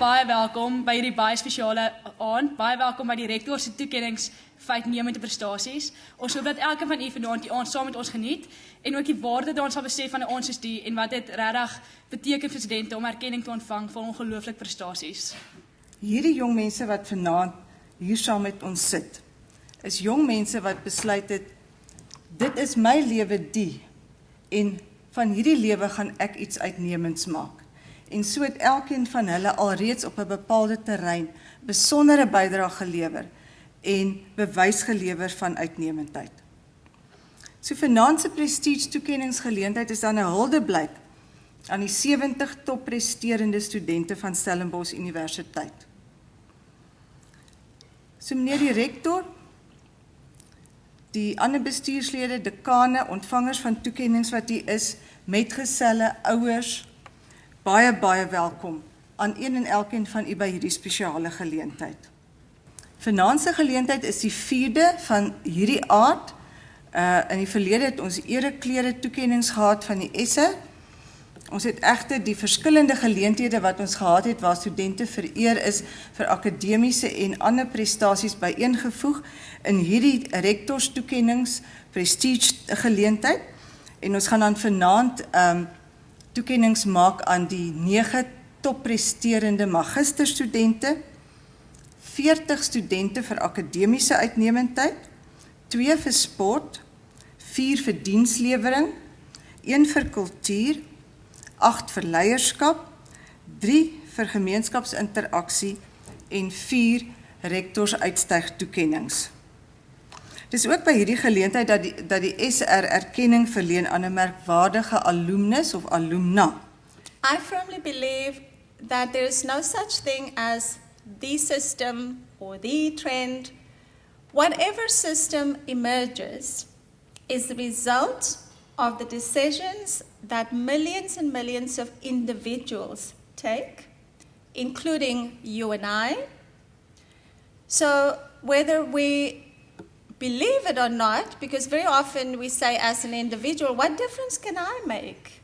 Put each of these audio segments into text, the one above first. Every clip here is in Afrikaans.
baie welkom by hierdie baie spesiale aand. Baie welkom by die Rektorstoekennings vir Uitnemende Prestasies. Ons hoop dat elke van u vanaand die aand saam met ons geniet en ook die waarde dat ons sal besef van ons is die en wat dit regtig beteken vir studente om erkenning te ontvang vir ongelooflike prestasies. Hierdie jong mense wat vanaand hier saam met ons sit, is jong mense wat besluit het, dit is my lewe die, en van hierdie lewe gaan ek iets uitnemends maak. En so het elkeen van hulle alreeds op 'n bepaalde terrein besondere bydrae gelewer en bewys gelewer van uitnemendheid. So vanaand se Prestigetoekenningsgeleentheid is dan 'n huldeblyk aan die 70 toppresterende studente van Stellenbosse Universiteit. So meneer die rektor, die ander bestuurslede, dekane, ontvangers van toekennings wat hier is, metgeselle, ouers, baie welkom aan een en elkeen van u by hierdie spesiale geleentheid. Vanaand se geleentheid is die 4de van hierdie aard. In die verlede het ons ereklere toekennings gehad van die esse. Ons het egter die verskillende geleenthede wat ons gehad het waar studente vereer is vir akademiese en ander prestasies byeengevoeg in hierdie Rektorstoekennings prestige geleentheid. En ons gaan dan vanaand toekennings maak aan die 9 toppresterende magisterstudente, 40 studente vir akademiese uitnemendheid, 2 vir sport, 4 vir dienslewering, 1 vir kultuur, 8 vir leierskap, 3 vir gemeenskapsinteraksie en 4 rektorsuitstygtoekennings. Dis ook by hierdie geleentheid dat die SR erkenning verleen aan 'n merkwaardige alumnus of alumna. I firmly believe that there is no such thing as the system or the trend. Whatever system emerges is the result of the decisions that millions and millions of individuals take, including you and I. So whether we believe it or not, because very often we say as an individual, what difference can I make?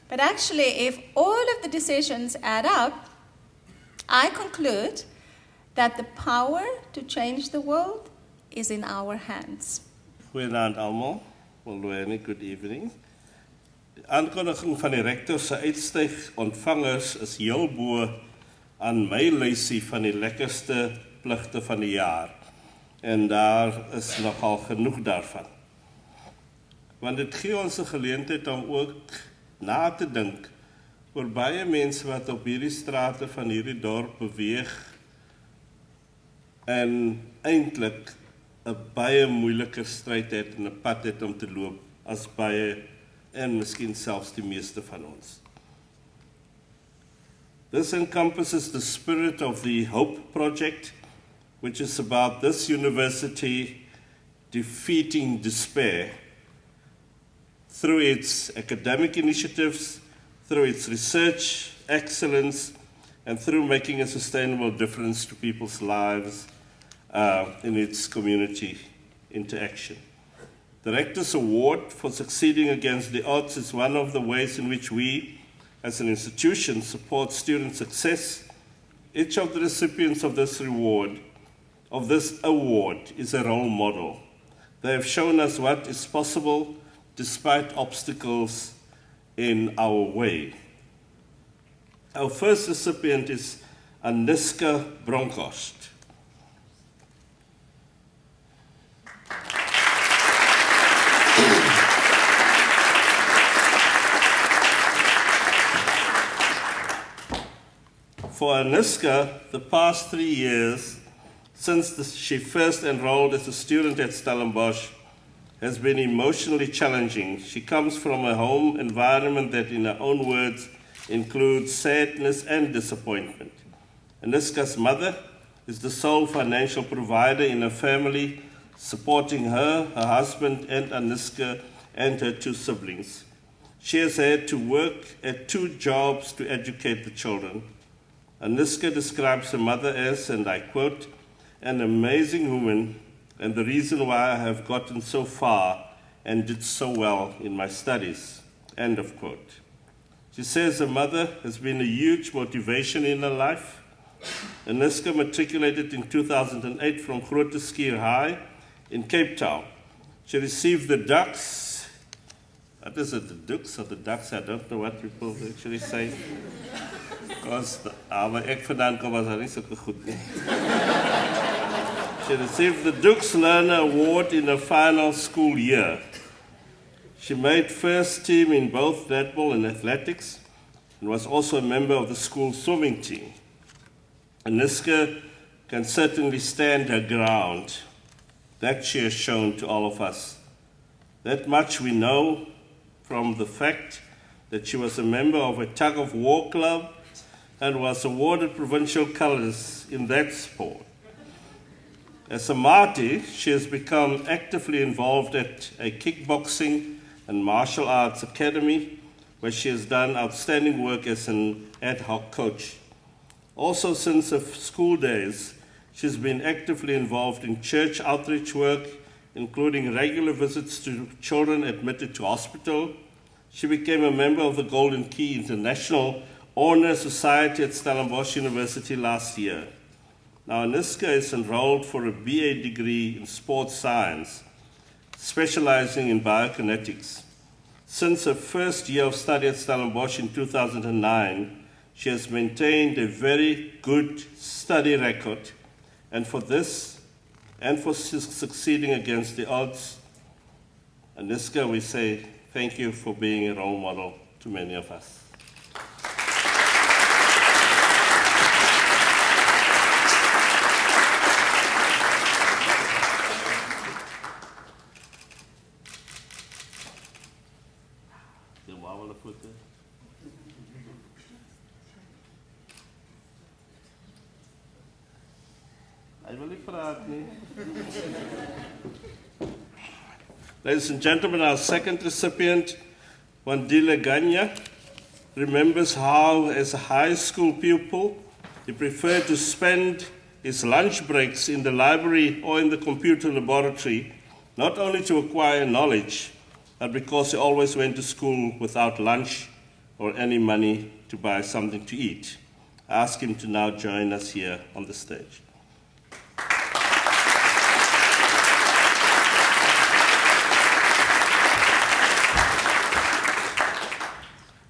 But actually, if all of the decisions add up, I conclude that the power to change the world is in our hands. Goeienaand almal, good evening. Die aankondiging van die rektor se uitstyg ontvangers is heel bo aan my lysie van die lekkerste pligte van die jaar. En daar is nogal genoeg daarvan. Want dit gee ons 'n geleentheid om ook na te dink oor baie mense wat op hierdie strate van hierdie dorp beweeg en eintlik 'n baie moeiliker stryd het en 'n pad het om te loop as baie en miskien selfs die meeste van ons. This encompasses the spirit of the Hope Project, which is about this university defeating despair through its academic initiatives, through its research excellence, and through making a sustainable difference to people's lives in its community interaction. The Rector's Award for succeeding against the odds is one of the ways in which we, as an institution, support student success. Each of the recipients of this award is a role model. They have shown us what is possible despite obstacles in our way. Our first recipient is Aniska Bronkhorst. For Aniska, the past 3 years since she first enrolled as a student at Stellenbosch has been emotionally challenging. She comes from a home environment that, in her own words, includes sadness and disappointment. Aniska's mother is the sole financial provider in her family, supporting her, her husband, and Aniska and her 2 siblings. She has had to work at 2 jobs to educate the children. Aniska describes her mother as, and I quote, an amazing woman and the reason why I have gotten so far and did so well in my studies, end of quote. She says her mother has been a huge motivation in her life. Aniska matriculated in 2008 from Grooteskuur High in Cape Town. She received the ducks. What is it, the dukes or the ducks? I don't know what people actually say. Because waar ek vandaan kom was daar nie sulke goed nie. She received the Dukes Learner Award in her final school year. She made first team in both netball and athletics and was also a member of the school swimming team. Aniska can certainly stand her ground. That she has shown to all of us. That much we know from the fact that she was a member of a tug-of-war club and was awarded provincial colours in that sport. As a Māori, she has become actively involved at a kickboxing and martial arts academy, where she has done outstanding work as an ad hoc coach. Also, since her school days, she's been actively involved in church outreach work, including regular visits to children admitted to hospital. She became a member of the Golden Key International Honor Society at Stellenbosse University last year. Now, Aniska is enrolled for a BA degree in sports science, specializing in biokinetics. Since her first year of study at Stellenbosch in 2009, she has maintained a very good study record, and for this, and for succeeding against the odds, Aniska, we say thank you for being a role model to many of us. Ladies and gentlemen, our second recipient, Wandile Ganya, remembers how, as a high school pupil, he preferred to spend his lunch breaks in the library or in the computer laboratory, not only to acquire knowledge, but because he always went to school without lunch or any money to buy something to eat. I ask him to now join us here on the stage.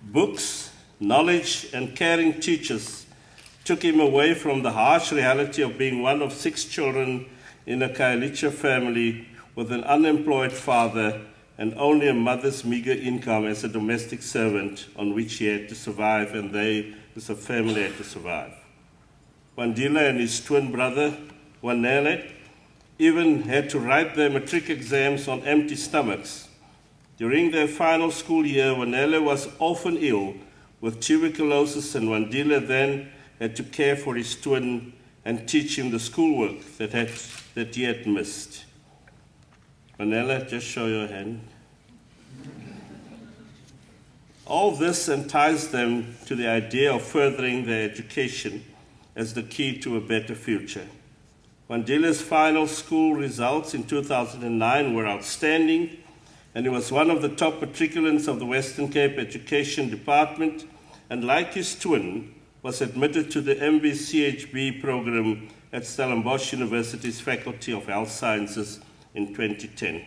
Books, knowledge, and caring teachers took him away from the harsh reality of being one of 6 children in a Khayelitsha family with an unemployed father and only a mother's meager income as a domestic servant on which he had to survive, and they, as a family, had to survive. Wandile and his twin brother, Wanele, even had to write their matric exams on empty stomachs. During their final school year, Wanele was often ill with tuberculosis, and Wandile then had to care for his twin and teach him the schoolwork that he had missed. Wanele, just show your hand. All this enticed them to the idea of furthering their education as the key to a better future. Wandile's final school results in 2009 were outstanding, and he was one of the top matriculants of the Western Cape Education Department, and like his twin, was admitted to the MBCHB program at Stellenbosch University's Faculty of Health Sciences in 2010.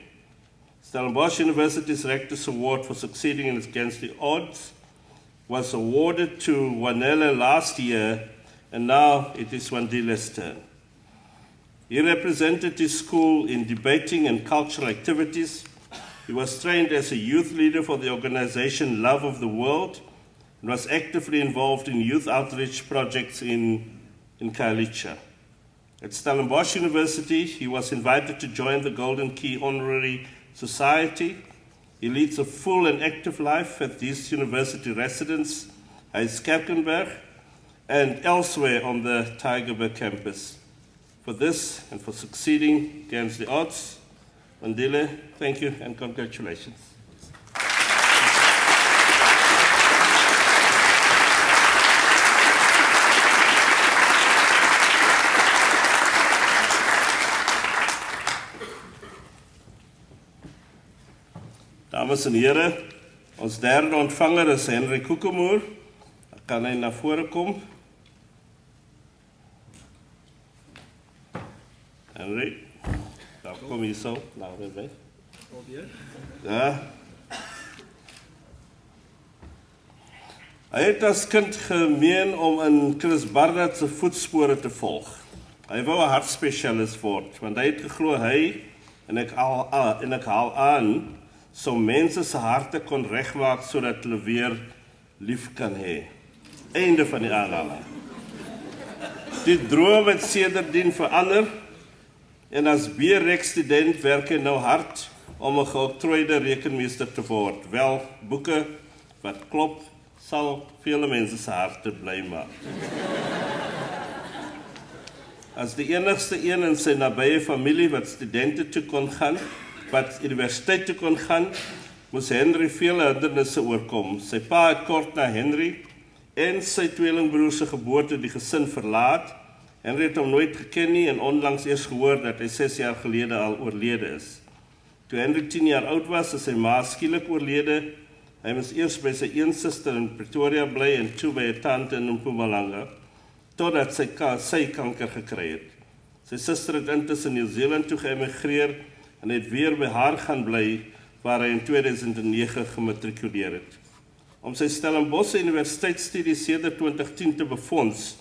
Stellenbosch University's Rector's Award for succeeding against the odds was awarded to Wanele last year, and now it is Wandile's turn. He represented his school in debating and cultural activities. He was trained as a youth leader for the organization Love of the World and was actively involved in youth outreach projects in Khayelitsha. At Stellenbosch University, he was invited to join the Golden Key Honorary Society. He leads a full and active life at these university residence, Huiskerkenberg, and elsewhere on the Tygerberg campus. For this and for succeeding against the odds, Wandile, thank you and congratulations. Dames en here, Ons derde ontvanger is Henry Koekemoer. Kan hy na vore kom? Henry, daar kom hier so, nou by. Ja. Hy het as kind gemeen om in Chris Barnard se voetspore te volg. Hy wou 'n hartspesialis word, want hy het geglo hy, en ek haal aan, so mense se harte kon regmaak sodat hulle weer lief kan hê. Einde van die aanhaling. Die droom het sedertdien verander, en as B-Rek-student werk hy nou hard om 'n geoktrooide rekenmeester te word. Wel, boeke wat klop, sal vele mense se harte bly maak. As die enigste een in sy nabye familie wat studente toe kon gaan, wat universiteit toe kon gaan, moes Henry vele hindernisse oorkom. Sy pa het kort na Henry en sy tweelingbroer se geboorte die gesin verlaat. Henry het hom nooit geken nie en onlangs eers gehoor dat hy 6 jaar gelede al oorlede is. Toe Henry 10 jaar oud was, is sy ma skielik oorlede. Hy moes eers by sy een suster in Pretoria bly en toe by 'n tante in Mpumalanga, totdat sy kanker gekry het. Sy suster het intussen in Nieu-Seeland toe geëmigreer en het weer by haar gaan bly, waar hy in 2009 gematrikuleer het. Om sy Stellenbosse Universiteitsstudies sedert 2010 te befonds,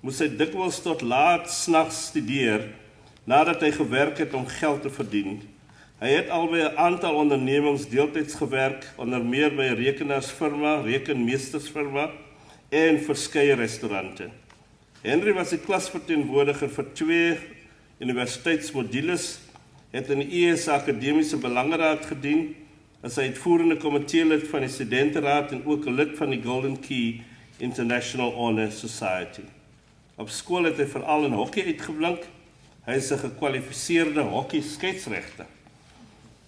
moes hy dikwels tot laat s'nags studeer, nadat hy gewerk het om geld te verdien. Hy het al by 'n aantal ondernemings deeltyds gewerk, onder meer by 'n rekenaarsfirma, rekenmeestersfirma en verskeie restaurante. Henry was die klasverteenwoordiger vir 2 universiteitsmodules, het in die ES Akademiese Belangenraad gedien, as hy uitvoerende komiteelid van die studenteraad en ook 'n lid van die Golden Key International Honor Society. Op skool het hy veral in hokkie uitgeblink. Hy is 'n gekwalifiseerde hokkie skeieregter.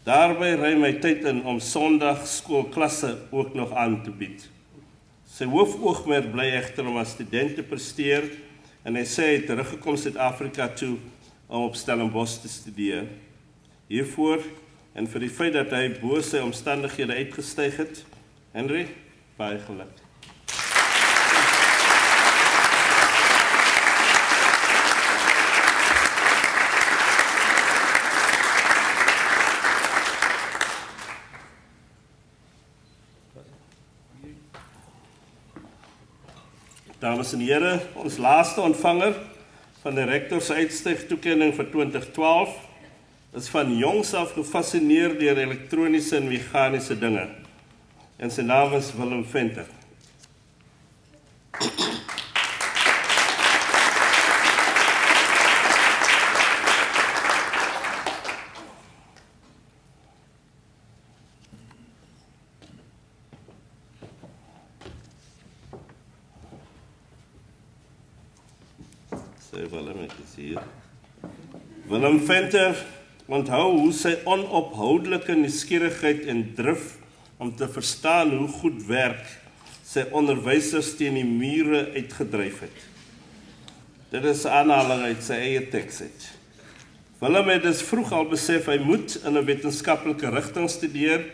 Daarby ruim hy tyd in om Sondag skoolklasse ook nog aan te bied. Sy hoofoogmerk bly egter om as student te presteer en hy sê hy het teruggekom Suid-Afrika toe om op Stellenbosch te studeer. Hiervoor en vir die feit dat hy bo sy omstandighede uitgestyg het, Henry, baie geluk. Dames en here, ons laaste ontvanger van die Rektorstoekenning vir 2012 is van jongs af gefassineer deur elektroniese en meganiese dinge. En sy naam is Willem Venter. Willem Venter onthou hoe sy onophoudelike nuuskierigheid en drif om te verstaan hoe goed werk sy onderwysers teen die mure uitgedryf het. Dit is 'n aanhaling uit sy eie teks uit. Willem het dus vroeg al besef hy moet in 'n wetenskaplike rigting studeer.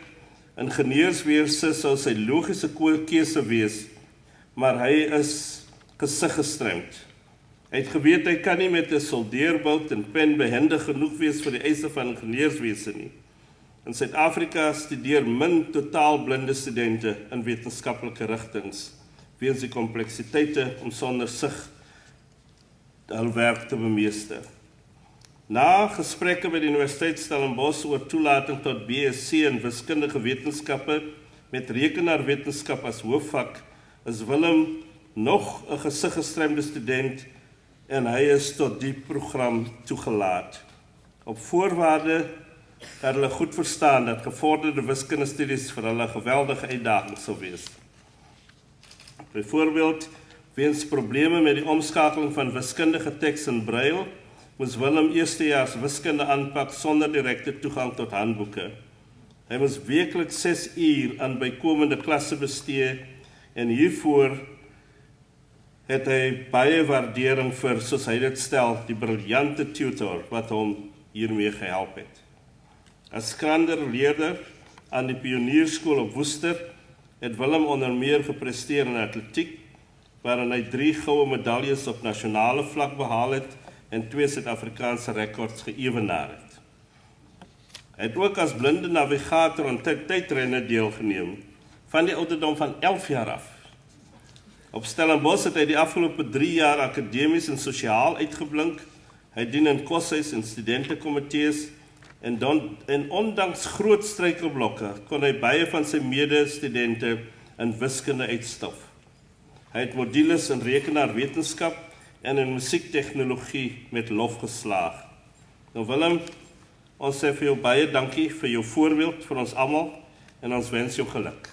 Ingenieurswese sou sy logiese keuse wees, maar hy is gesig gestremd. Hy het geweet hy kan nie met 'n soldeerbout en pen behendig genoeg wees vir die eise van ingenieurswese nie. In Suid-Afrika studeer min totaal blinde studente in wetenskaplike rigtings, weens die kompleksiteite om sonder sig hul werk te bemeester. Na gesprekke by die Universiteit Stellenbosch oor toelating tot BSc in wiskundige wetenskappe met rekenaarwetenskap as hoofvak, is Willem nog 'n gesig gestremde student en hy is tot die program toegelaat. Op voorwaarde dat hulle goed verstaan dat gevorderde wiskundestudies vir hulle 'n geweldige uitdaging sal wees. Byvoorbeeld, weens probleme met die omskakeling van wiskundige teks in braille, moes Willem eerstejaars wiskunde aanpak sonder direkte toegang tot handboeke. Hy moes weekliks 6 uur aan bykomende klasse bestee en hiervoor het hy baie waardering vir, soos hy dit stel, die briljante tutor wat hom hiermee gehelp het. As skrander leerder aan die pionierskool op Woester het Willem onder meer gepresteer in atletiek, waarin hy 3 goue medaljes op nasionale vlak behaal het en 2 Suid-Afrikaanse rekords geëwenaar het. Hy het ook as blinde navigator aan tydrenne deelgeneem, van die ouderdom van 11 jaar af. Op Stellenbosse het hy die afgelope 3 jaar akademies en sosiaal uitgeblink. Hy dien in koshuis en studentekomitees en ondanks groot struikelblokke kon hy baie van sy medestudente in wiskunde uitstof. Hy het modules in rekenaarwetenskap en in musiektegnologie met lof geslaag. Nou Willem, ons sê vir jou baie dankie vir jou voorbeeld vir ons almal en ons wens jou geluk.